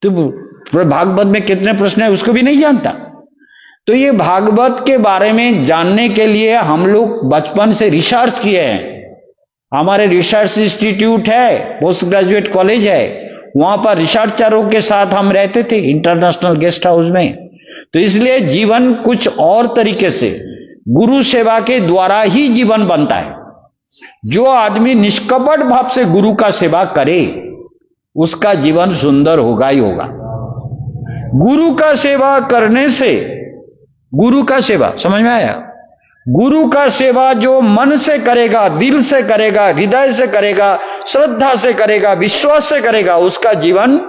तू भागवत में कितने प्रश्न है उसको भी नहीं जानता। तो ये भागवत के बारे में जानने के लिए हम लोग बचपन से रिसर्च किए हैं। हमारे रिसर्च इंस्टीट्यूट है, पोस्ट ग्रेजुएट कॉलेज है, वहां पर रिसर्चरों के साथ हम रहते थे, इंटरनेशनल गेस्ट हाउस में। तो इसलिए जीवन कुछ और तरीके से, गुरु सेवा के द्वारा ही जीवन बनता है। जो आदमी निष्कपट भाव से गुरु का सेवा करे, उसका जीवन सुंदर होगा ही होगा। गुरु का सेवा करने से, गुरु का सेवा समझ में आया? गुरु का सेवा जो मन से करेगा, दिल से करेगा, हृदय से करेगा, श्रद्धा से करेगा, विश्वास से करेगा, उसका जीवन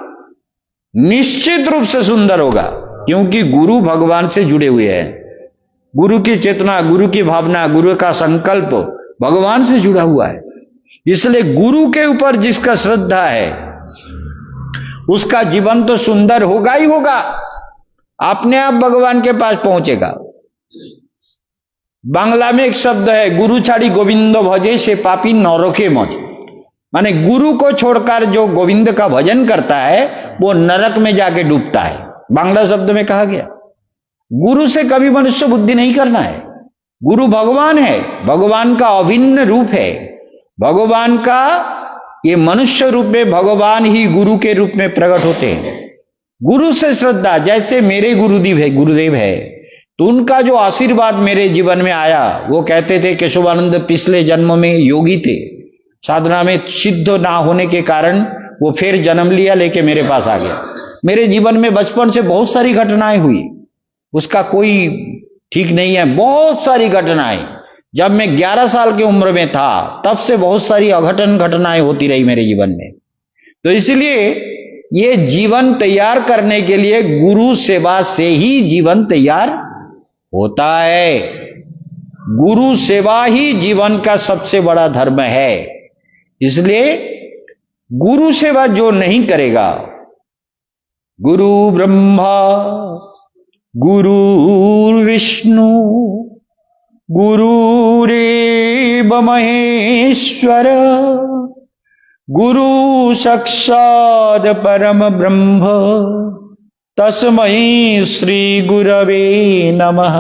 निश्चित रूप से सुंदर होगा। क्योंकि गुरु भगवान से जुड़े हुए हैं। गुरु की चेतना, गुरु की भावना, गुरु का संकल्प भगवान से जुड़ा हुआ है। इसलिए गुरु के ऊपर जिसका श्रद्धा है, उसका जीवन तो सुंदर होगा ही होगा, अपने आप भगवान के पास पहुंचेगा। बांग्ला में एक शब्द है, गुरु छाड़ी गोविंद भजे से पापी नरके मज। माने गुरु को छोड़कर जो गोविंद का भजन करता है वो नरक में जाके डूबता है। बांग्ला शब्द में कहा गया। गुरु से कभी मनुष्य बुद्धि नहीं करना है। गुरु भगवान है, भगवान का अभिन्न रूप है। भगवान का ये मनुष्य रूप में भगवान ही गुरु के रूप में प्रकट होते हैं। गुरु से श्रद्धा, जैसे मेरे गुरुदेव है, तो उनका जो आशीर्वाद मेरे जीवन में आया, वो कहते थे केशवानंद पिछले जन्म में योगी थे, साधना में सिद्ध ना होने के कारण वो फिर जन्म लिया, लेके मेरे पास आ गया। मेरे जीवन में बचपन से बहुत सारी घटनाएं हुई, उसका कोई ठीक नहीं है। बहुत सारी घटनाएं, जब मैं 11 साल की उम्र में था तब से बहुत सारी अघटन घटनाएं होती रही मेरे जीवन में। तो इसलिए ये जीवन तैयार करने के लिए गुरु सेवा से ही जीवन तैयार होता है। गुरु सेवा ही जीवन का सबसे बड़ा धर्म है। इसलिए गुरु सेवा जो नहीं करेगा, गुरु ब्रह्मा गुरु विष्णु गुरुरेव महेश्वर गुरु साक्षात् परम ब्रह्म तस्मै श्री गुरवे नमः।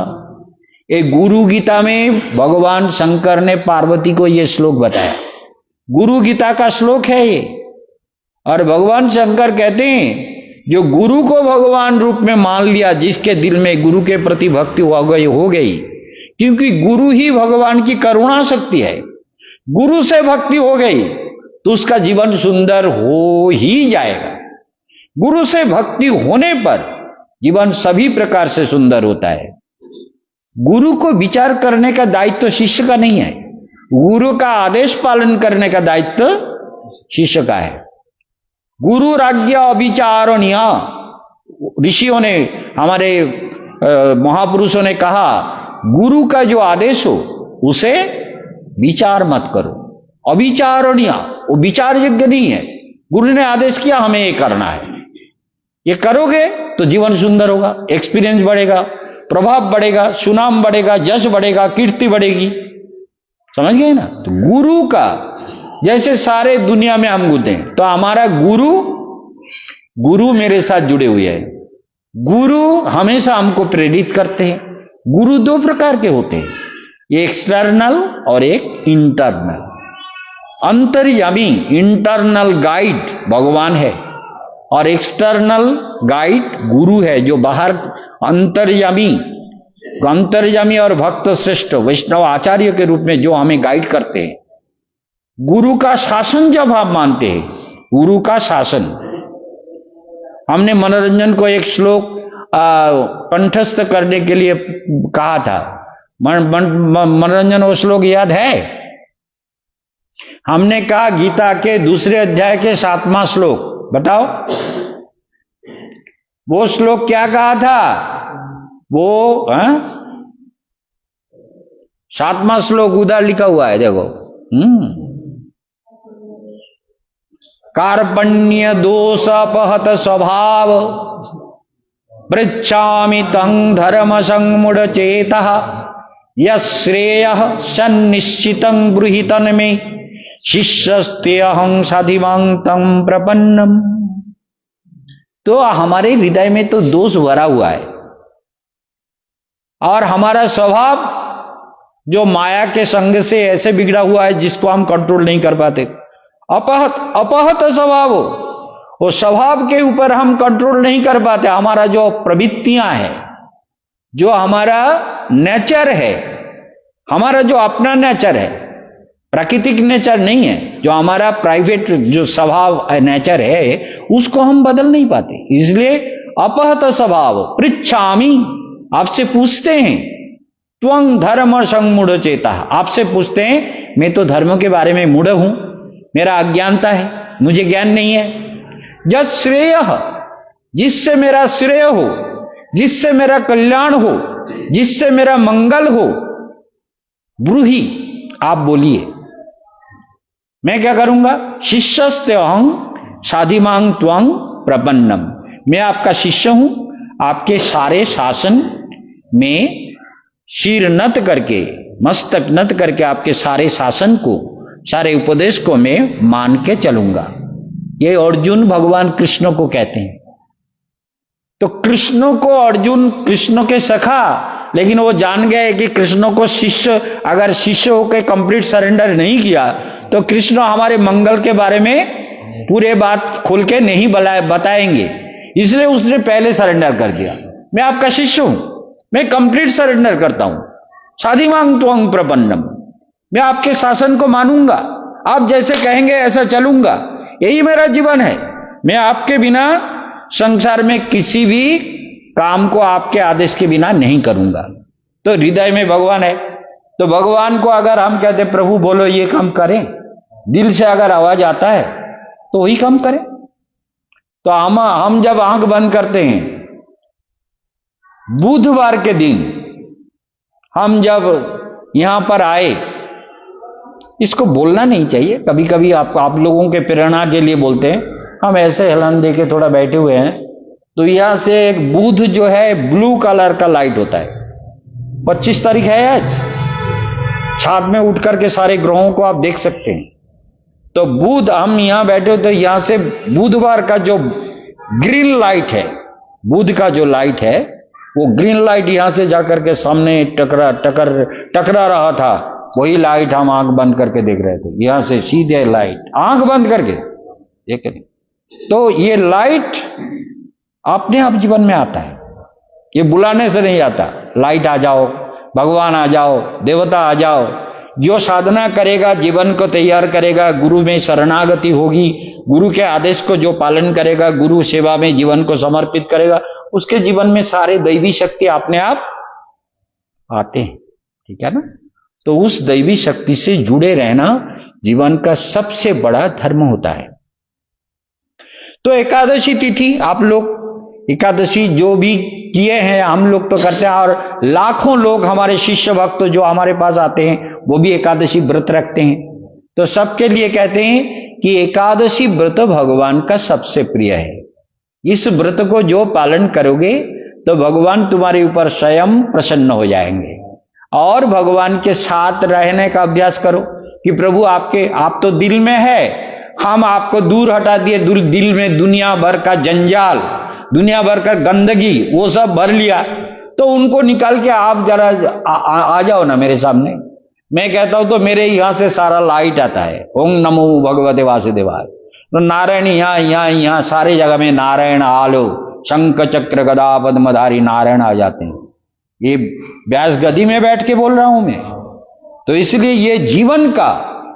एक गुरु गीता में भगवान शंकर ने पार्वती को यह श्लोक बताया, गुरु गीता का श्लोक है ये। और भगवान शंकर कहते हैं जो गुरु को भगवान रूप में मान लिया, जिसके दिल में गुरु के प्रति भक्ति हो गई, क्योंकि गुरु ही भगवान की करुणा शक्ति है, गुरु से भक्ति हो गई तो उसका जीवन सुंदर हो ही जाएगा। गुरु से भक्ति होने पर जीवन सभी प्रकार से सुंदर होता है। गुरु को विचार करने का दायित्व शिष्य का नहीं है, गुरु का आदेश पालन करने का दायित्व शिष्य का है। गुरु राज्ञा अविचारणीय, ऋषियों ने, हमारे महापुरुषों ने कहा, गुरु का जो आदेश हो उसे विचार मत करो। अविचारणीय, वो विचार योग्य नहीं है। गुरु ने आदेश किया हमें ये करना है, ये करोगे तो जीवन सुंदर होगा, एक्सपीरियंस बढ़ेगा, प्रभाव बढ़ेगा, सुनाम बढ़ेगा, यश बढ़ेगा, कीर्ति बढ़ेगी। समझ गए ना? तो गुरु का, जैसे सारे दुनिया में हम घूमते हैं तो हमारा गुरु मेरे साथ जुड़े हुए हैं। गुरु हमेशा हमको प्रेरित करते हैं। गुरु दो प्रकार के होते हैं, एक एक्सटर्नल और एक इंटरनल। अंतर्यामी, इंटरनल गाइड भगवान है और एक्सटर्नल गाइड गुरु है, जो बाहर अंतर्यामी और भक्त श्रेष्ठ वैष्णव आचार्य के रूप में जो हमें गाइड करते हैं। गुरु का शासन जब आप मानते हैं, गुरु का शासन, हमने मनोरंजन को एक श्लोक कंठस्थ करने के लिए कहा था। मनोरंजन वो श्लोक याद है? हमने कहा गीता के दूसरे अध्याय के 7वां श्लोक, बताओ वो श्लोक क्या कहा था? वो 7वां श्लोक उधर लिखा हुआ है, देखो। कार्पण्य दोष अपहत स्वभाव पृच्छामि तं धर्म संमूढ़ चेतः यश्रेयः सन्निश्चितं ब्रूहि तन्मे शिष्यस्तेऽहं साधिमां तं प्रपन्नम। तो हमारे हृदय में तो दोष भरा हुआ है और हमारा स्वभाव जो माया के संग से ऐसे बिगड़ा हुआ है जिसको हम कंट्रोल नहीं कर पाते। अपहत स्वभाव, वो स्वभाव के ऊपर हम कंट्रोल नहीं कर पाते। हमारा जो प्रवृत्तियां हैं, जो हमारा नेचर है, हमारा जो अपना नेचर है, प्राकृतिक नेचर नहीं है, जो हमारा प्राइवेट जो स्वभाव नेचर है, उसको हम बदल नहीं पाते। इसलिए अपहत स्वभाव पृच्छामि, आपसे पूछते हैं, त्वं धर्म संमूढ़ चेता, आपसे पूछते हैं, मैं तो धर्म के बारे में मूढ़ हूं, मेरा अज्ञानता है, मुझे ज्ञान नहीं है। जब श्रेय, जिससे मेरा श्रेय हो, जिससे मेरा कल्याण हो, जिससे मेरा मंगल हो, ब्रूहि, आप बोलिए, मैं क्या करूंगा? शिष्यस्तेऽहं साधिमां त्वं प्रपन्नम, मैं आपका शिष्य हूं, आपके सारे शासन में शीर नत करके, मस्तक नत करके आपके सारे शासन को, सारे उपदेश को मैं मान के चलूंगा। ये अर्जुन भगवान कृष्ण को कहते हैं। तो कृष्ण को अर्जुन, कृष्ण के सखा, लेकिन वो जान गए कि कृष्ण को शिष्य, अगर शिष्य होकर कंप्लीट सरेंडर नहीं किया तो कृष्ण हमारे मंगल के बारे में पूरे बात खोल के नहीं बताएंगे। इसलिए उसने पहले सरेंडर कर दिया, मैं आपका शिष्य हूं, मैं कंप्लीट सरेंडर करता हूं, साधिमां त्वं प्रपन्नम, मैं आपके शासन को मानूंगा, आप जैसे कहेंगे ऐसा चलूंगा, यही मेरा जीवन है। मैं आपके बिना संसार में किसी भी काम को आपके आदेश के बिना नहीं करूंगा। तो हृदय में भगवान है, तो भगवान को अगर हम कहते प्रभु बोलो ये काम करें, दिल से अगर आवाज आता है तो वही काम करें। तो हम जब आंख बंद करते हैं, बुधवार के दिन हम जब यहां पर आए, इसको बोलना नहीं चाहिए, कभी कभी आप लोगों के प्रेरणा के लिए बोलते हैं, हम ऐसे हेलन दे के थोड़ा बैठे हुए हैं, तो यहां से एक बुध जो है ब्लू कलर का लाइट होता है। 25 तारीख है आज, छात में उठ करके सारे ग्रहों को आप देख सकते हैं। तो बुध, हम यहां बैठे हो तो यहां से बुधवार का जो ग्रीन लाइट है, बुध का जो लाइट है वो ग्रीन लाइट यहां से जाकर के सामने टकरा रहा था, वही लाइट हम आंख बंद करके देख रहे थे, यहां से सीधे लाइट आंख बंद करके देख रहे। तो ये लाइट अपने आप जीवन में आता है, ये बुलाने से नहीं आता। लाइट आ जाओ, भगवान आ जाओ, देवता आ जाओ। जो साधना करेगा, जीवन को तैयार करेगा, गुरु में शरणागति होगी, गुरु के आदेश को जो पालन करेगा, गुरु सेवा में जीवन को समर्पित करेगा, उसके जीवन में सारे दैवी शक्ति अपने आप आते हैं। ठीक है ना? तो उस दैवी शक्ति से जुड़े रहना जीवन का सबसे बड़ा धर्म होता है। तो एकादशी तिथि आप लोग, एकादशी जो भी किए हैं हम लोग तो करते हैं, और लाखों लोग हमारे शिष्य भक्त जो हमारे पास आते हैं वो भी एकादशी व्रत रखते हैं। तो सबके लिए कहते हैं कि एकादशी व्रत भगवान का सबसे प्रिय है। इस व्रत को जो पालन करोगे तो भगवान तुम्हारे ऊपर स्वयं प्रसन्न हो जाएंगे, और भगवान के साथ रहने का अभ्यास करो कि प्रभु आप तो दिल में है, हम आपको दूर हटा दिए, दिल में दुनिया भर का जंजाल, दुनिया भर का गंदगी वो सब भर लिया, तो उनको निकाल के आप जरा आ जाओ ना मेरे सामने। मैं कहता हूं तो मेरे यहां से सारा लाइट आता है, ओम नमो भगवते वासुदेवाय। तो नारायण यहाँ सारे जगह में नारायण आलो, शंख चक्र गदा पद्मधारी नारायण आ जाते हैं। ये व्यास गदी में बैठ के बोल रहा हूं मैं। तो इसलिए ये जीवन का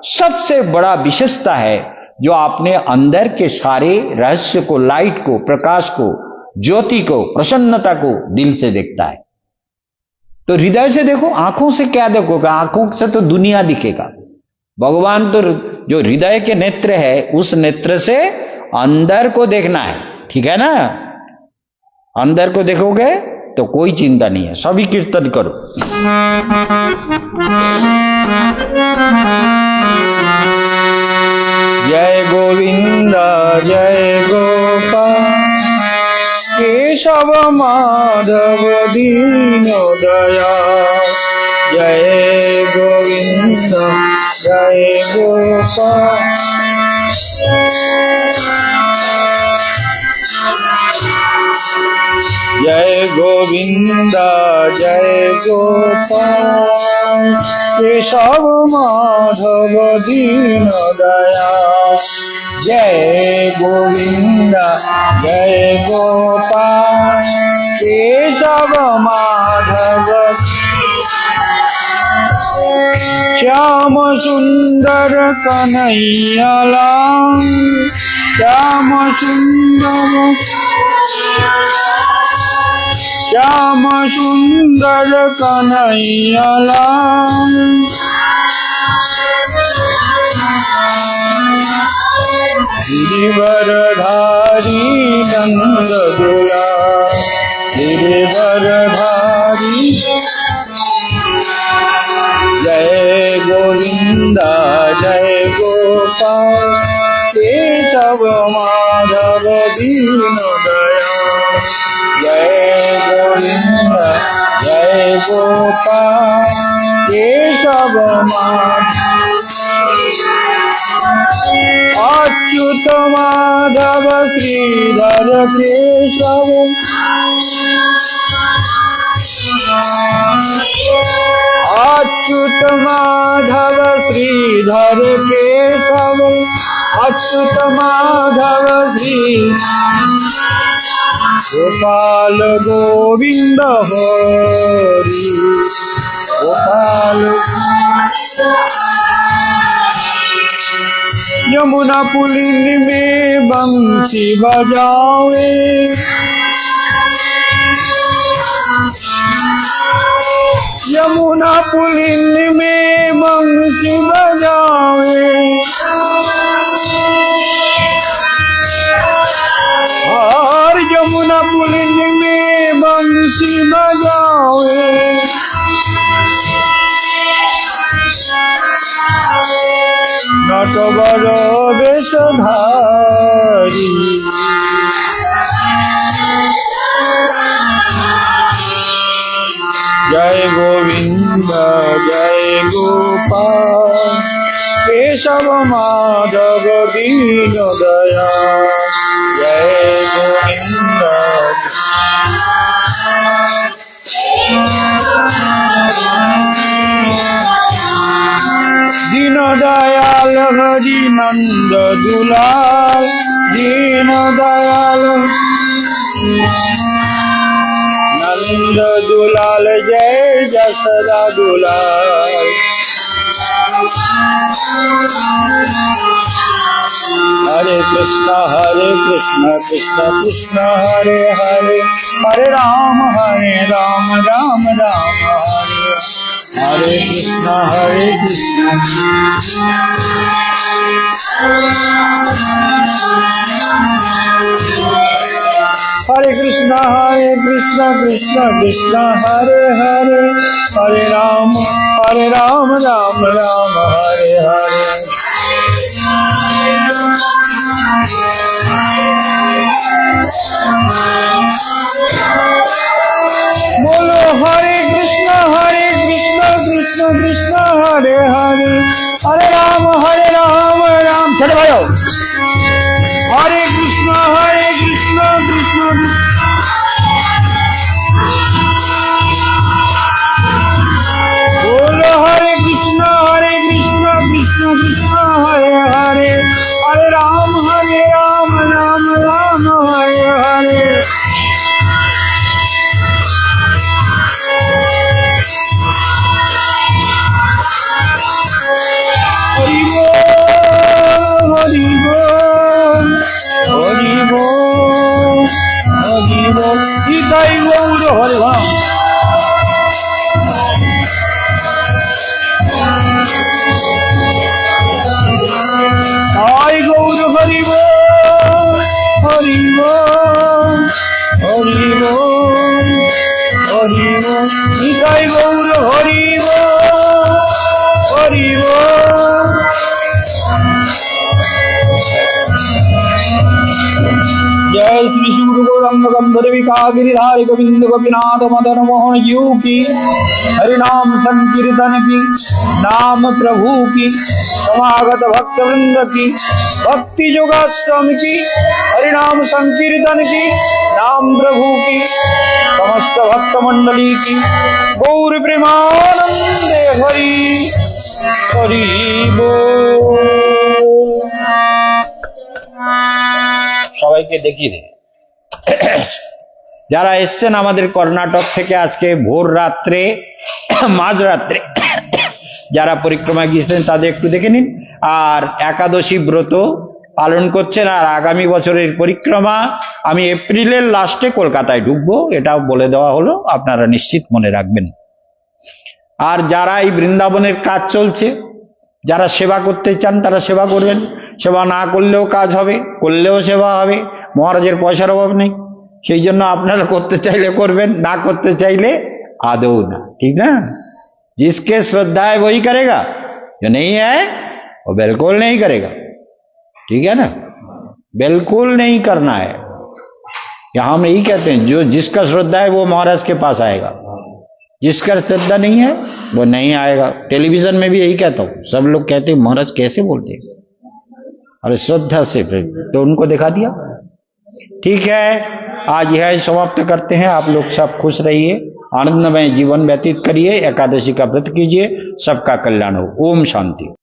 सबसे बड़ा विशेषता है, जो आपने अंदर के सारे रहस्य को, लाइट को, प्रकाश को, ज्योति को, प्रसन्नता को दिल से देखता है। तो हृदय से देखो, आंखों से क्या देखोगे? आंखों से तो दुनिया दिखेगा। भगवान तो जो हृदय के नेत्र है, उस नेत्र से अंदर को देखना है। ठीक है ना? अंदर को देखोगे तो कोई चिंता नहीं है। सभी कीर्तन करो। जय गोविंद जय गोपाल केशव माधव दीन दयाल। जय गोविंद जय गोपाल जय गोविंद जय गोपाल केशव माधव दीन दयाल। जय गोविंद जय गोपाल केशव माधव। श्याम सुंदर कन्हैया लाल, श्याम सुंदर, श्याम सुंदर कन्हैया लाल। गिरिवरधारी नंद दुलार, गिरिवरधारी। जय गोविंद जय गोपाल केशव माधव दीन दयाल। जय गोविंद जय गोपाल केशव माधव। अच्युत माधव श्रीधर केशव, अच्युत माधव श्रीधर केशव, अच्युत माधव श्री गोपाल गोविंद हरि गोपाल। यमुना पुलिन में बंसी बजावे, यमुना पुलिन में बंसी बजावे। और यमुना पुलिन में बंसी बजावे। नटवर वेशधारी, जय गोविंद जय गोपाल केशव। नंद दुलाल दीन दयाल नंद दुलाल जय जसोदा दुलाल हरे कृष्ण कृष्ण कृष्ण हरे हरे हरे राम राम राम हरे हरे कृष्ण हरे कृष्ण कृष्ण कृष्ण हरे हरे हरे राम राम राम हरे हरे बोलो हरे कृष्ण कृष्ण कृष्ण हरे हरे हरे राम राम चले भाइयों हरे कृष्ण कृष्ण बोलो हरे कृष्ण कृष्ण कृष्ण हरे हरे हरे राम राम हरे हरे हरि बोल हरि बोल गीताई गौर हरि राम आई गौर हरि बोल गीताई गौर हरि बोल जय श्री शिव गौरंग गंधर्व गिरिधारी गोविंद गोपीनाथ मदन मोहन जीव की हरिनाम संकीर्तन की नाम प्रभु की समागत भक्त वृंद की भक्ति योगाश्रम की हरिनाम संकीर्तन की नाम प्रभु की समस्त भक्त मंडली की गौर प्रेमानंदे हरि हरि बोल সবাইকে দেখিয়ে দে যারা এসেছেন আমাদের কর্ণাটক থেকে আজকে ভোর রাত্রে মাঝরাত্রে যারা পরিক্রমা গিয়েছেন তাদের একটু দেখে নিন আর একাদশী ব্রত পালন করছেন আর আগামী বছরের পরিক্রমা আমি এপ্রিলের লাস্টে কলকাতায় ঢুকবো এটাও বলে দেওয়া হলো আপনারা নিশ্চিত মনে রাখবেন আর যারা এই বৃন্দাবনের কাজ চলছে যারা সেবা করতে চান তারা সেবা করবেন সেবা না করলেও কাজ হবে করলেও সেবা হবে মহারাজের পয়সার অভাব নেই সেই জন্য আপনারা করতে চাইলে করবেন না করতে চাইলে आदौ ना ठीक ना जिसके श्रद्धा है वही करेगा जो नहीं है वो बिल्कुल नहीं करेगा ठीक है ना बिल्कुल नहीं करना है यहाँ हम यही कहते हैं जो जिसका श्रद्धा है वो महाराज के पास आएगा जिसका श्रद्धा नहीं है वो नहीं आएगा टेलीविजन में भी यही कहता हूँ सब लोग कहते हैं महाराज कैसे बोलते हैं अरे श्रद्धा से तो उनको दिखा दिया ठीक है आज यह समाप्त करते हैं आप लोग सब खुश रहिए आनंदमय जीवन व्यतीत करिए एकादशी का व्रत कीजिए सबका कल्याण हो ओम शांति।